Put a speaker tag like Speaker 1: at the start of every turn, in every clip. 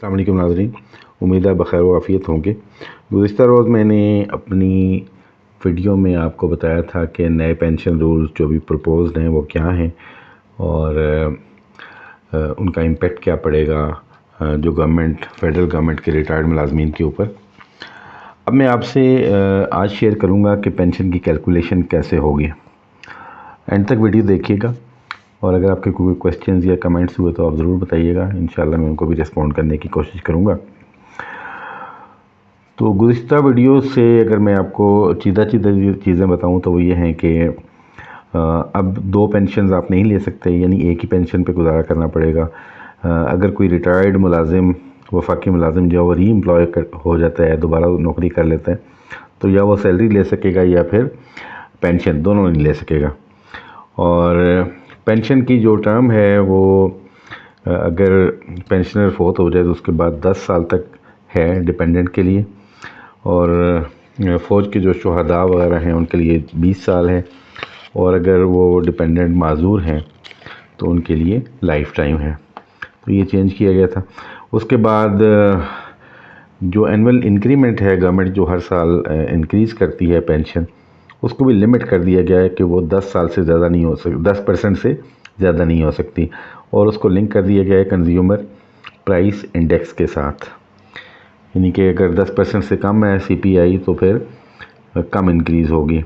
Speaker 1: अस्सलाम वालेकुम नाज़रीन, उम्मीद है बख़ैर व आफ़ियत होंगे। गुज़िश्ता रोज़ मैंने अपनी वीडियो में आपको बताया था कि नए पेंशन रूल्स जो भी प्रपोज़्ड हैं वो क्या हैं और उनका इम्पेक्ट क्या पड़ेगा जो फेडरल गवर्नमेंट के रिटायर्ड मुलाजमीन के ऊपर। अब मैं आपसे आज शेयर करूंगा कि पेंशन की कैलकुलेशन कैसे होगी। एंड तक वीडियो देखिएगा और अगर आपके कोई क्वेश्चंस या कमेंट्स हुए तो आप ज़रूर बताइएगा, इंशाल्लाह मैं उनको भी रिस्पॉन्ड करने की कोशिश करूँगा। तो गुज़िश्ता वीडियो से अगर मैं आपको सीधा चीज़ें बताऊँ तो वो ये हैं कि अब दो पेंशन आप नहीं ले सकते, यानी एक ही पेंशन पे गुजारा करना पड़ेगा। अगर कोई रिटायर्ड मुलाजिम वफाकी मुलाजिम जो वो री एम्प्लॉय हो जाता है, दोबारा नौकरी कर लेता है, तो या वो सैलरी ले सकेगा या फिर पेंशन, दोनों नहीं ले सकेगा। और पेंशन की जो टर्म है वो अगर पेंशनर फोत हो जाए तो उसके बाद 10 साल तक है डिपेंडेंट के लिए, और फ़ौज के जो शुहदा वगैरह हैं उनके लिए 20 साल है, और अगर वो डिपेंडेंट माजूर हैं तो उनके लिए लाइफ टाइम है। तो ये चेंज किया गया था। उसके बाद जो एनुअल इंक्रीमेंट है गवर्नमेंट जो हर साल इंक्रीज़ करती है पेंशन, उसको भी लिमिट कर दिया गया है कि वो 10 साल से ज़्यादा नहीं हो सकती, 10% से ज़्यादा नहीं हो सकती, और उसको लिंक कर दिया गया है कंज्यूमर प्राइस इंडेक्स के साथ। यानी कि अगर 10% से कम है CPI तो फिर कम इंक्रीज़ होगी,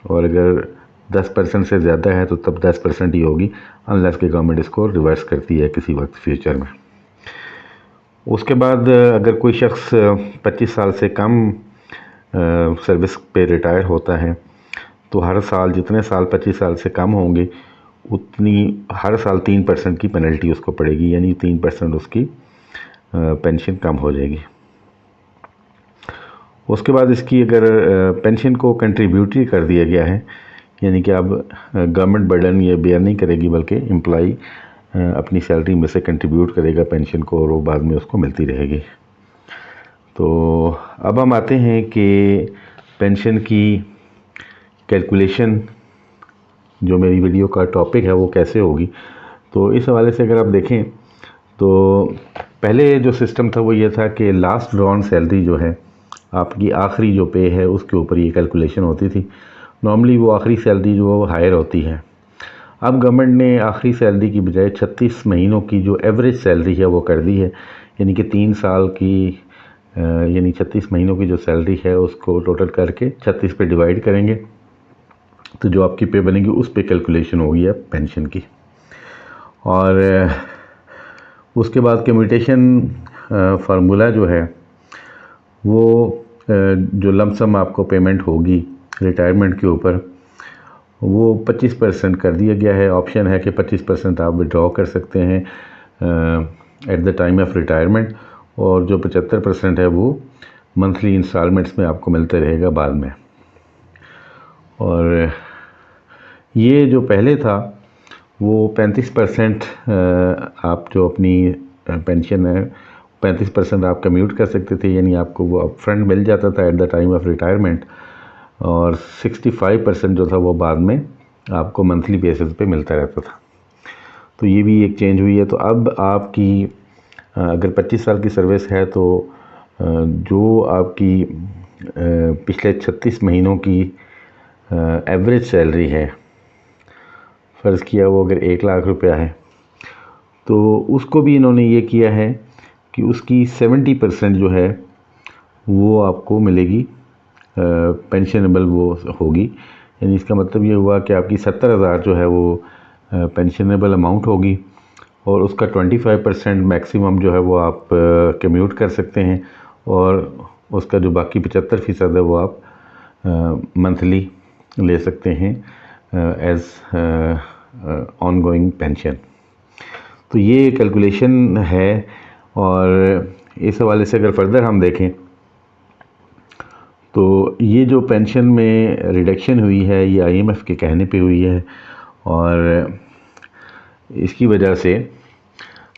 Speaker 1: और अगर 10% से ज़्यादा है तो तब 10% ही होगी, अनलेस कि गवर्नमेंट इसको रिवर्स करती है किसी वक्त फ्यूचर में। उसके बाद अगर कोई शख्स 25 साल से कम सर्विस पे रिटायर होता है तो हर साल जितने साल 25 साल से कम होंगे उतनी हर साल 3% की पेनल्टी उसको पड़ेगी, यानी 3% उसकी पेंशन कम हो जाएगी। उसके बाद इसकी अगर पेंशन को कंट्रीब्यूटरी कर दिया गया है, यानी कि अब गवर्नमेंट बर्डन ये बेयर नहीं करेगी बल्कि एम्प्लॉई अपनी सैलरी में से कंट्रीब्यूट करेगा पेंशन को और वो बाद में उसको मिलती रहेगी। तो अब हम आते हैं कि पेंशन की कैलकुलेशन जो मेरी वीडियो का टॉपिक है वो कैसे होगी। तो इस हवाले से अगर आप देखें तो पहले जो सिस्टम था वो ये था कि लास्ट ड्रॉन सैलरी जो है आपकी आखिरी जो पे है उसके ऊपर ये कैलकुलेशन होती थी। नॉर्मली वो आखिरी सैलरी जो हायर होती है। अब गवर्नमेंट ने आखिरी सैलरी की बजाय 36 महीनों की जो एवरेज सैलरी है वो कर दी है, यानी कि 3 साल की यानी 36 महीनों की जो सैलरी है उसको टोटल करके 36 पे डिवाइड करेंगे तो जो आपकी पे बनेगी उस पे कैलकुलेशन होगी है पेंशन की। और उसके बाद कम्यूटेशन फार्मूला जो है वो जो लमसम आपको पेमेंट होगी रिटायरमेंट के ऊपर वो 25% कर दिया गया है। ऑप्शन है कि 25% आप विड्रॉ कर सकते हैं at the time of retirement, और जो 75% है वो मंथली इंस्टॉलमेंट्स में आपको मिलते रहेगा बाद में। और ये जो पहले था वो 35% आप जो अपनी पेंशन है 35% आप कम्यूट कर सकते थे, यानी आपको वो अपफ्रंट मिल जाता था at the time of retirement, और 65% जो था वो बाद में आपको मंथली बेसिस पे मिलता रहता था। तो ये भी एक चेंज हुई है। तो अब आपकी अगर 25 साल की सर्विस है तो जो आपकी पिछले 36 महीनों की एवरेज सैलरी है, फ़र्ज़ किया वो अगर 1 लाख रुपया है तो उसको भी इन्होंने ये किया है कि उसकी 70% जो है वो आपको मिलेगी, पेंशनेबल वो होगी। यानी इसका मतलब ये हुआ कि आपकी 70,000 जो है वो पेंशनेबल अमाउंट होगी, और उसका 25% मैक्सिमम जो है वो आप कम्यूट कर सकते हैं, और उसका जो बाकी 75% है वो आप मंथली ले सकते हैं एज़ ऑनगोइंग पेंशन। तो ये कैलकुलेशन है। और इस हवाले से अगर फर्दर हम देखें तो ये जो पेंशन में रिडक्शन हुई है ये IMF के कहने पे हुई है, और इसकी वजह से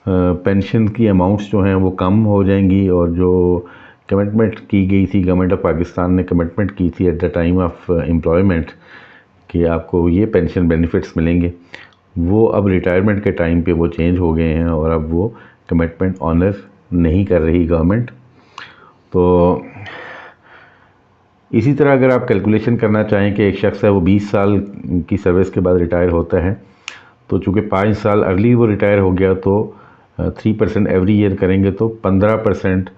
Speaker 1: पेंशन की अमाउंट्स जो हैं वो कम हो जाएंगी, और जो कमिटमेंट की गई थी गवर्नमेंट ऑफ पाकिस्तान ने कमिटमेंट की थी at the time of employment कि आपको ये पेंशन बेनिफिट्स मिलेंगे, वो अब रिटायरमेंट के टाइम पे वो चेंज हो गए हैं और अब वो कमिटमेंट ऑनर नहीं कर रही गवर्नमेंट। तो इसी तरह अगर आप कैलकुलेशन करना चाहें कि एक शख्स है वो 20 साल की सर्विस के बाद रिटायर होता है, तो चूँकि 5 साल अर्ली वो रिटायर हो गया तो 3% एवरी ईयर करेंगे तो 15%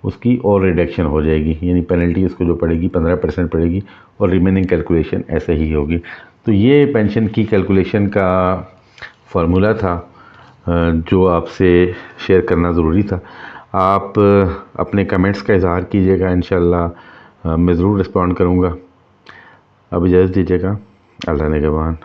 Speaker 1: उसकी और रिडक्शन हो जाएगी, यानी पेनल्टी उसको जो पड़ेगी 15% पड़ेगी और रिमेनिंग कैलकुलेशन ऐसे ही होगी। तो ये पेंशन की कैलकुलेशन का फार्मूला था जो आपसे शेयर करना ज़रूरी था। आप अपने कमेंट्स का इज़हार कीजिएगा, इंशाअल्लाह मैं ज़रूर रिस्पॉन्ड करूँगा। अब इजाज़त दीजिएगा। अल्लाह निगहबान।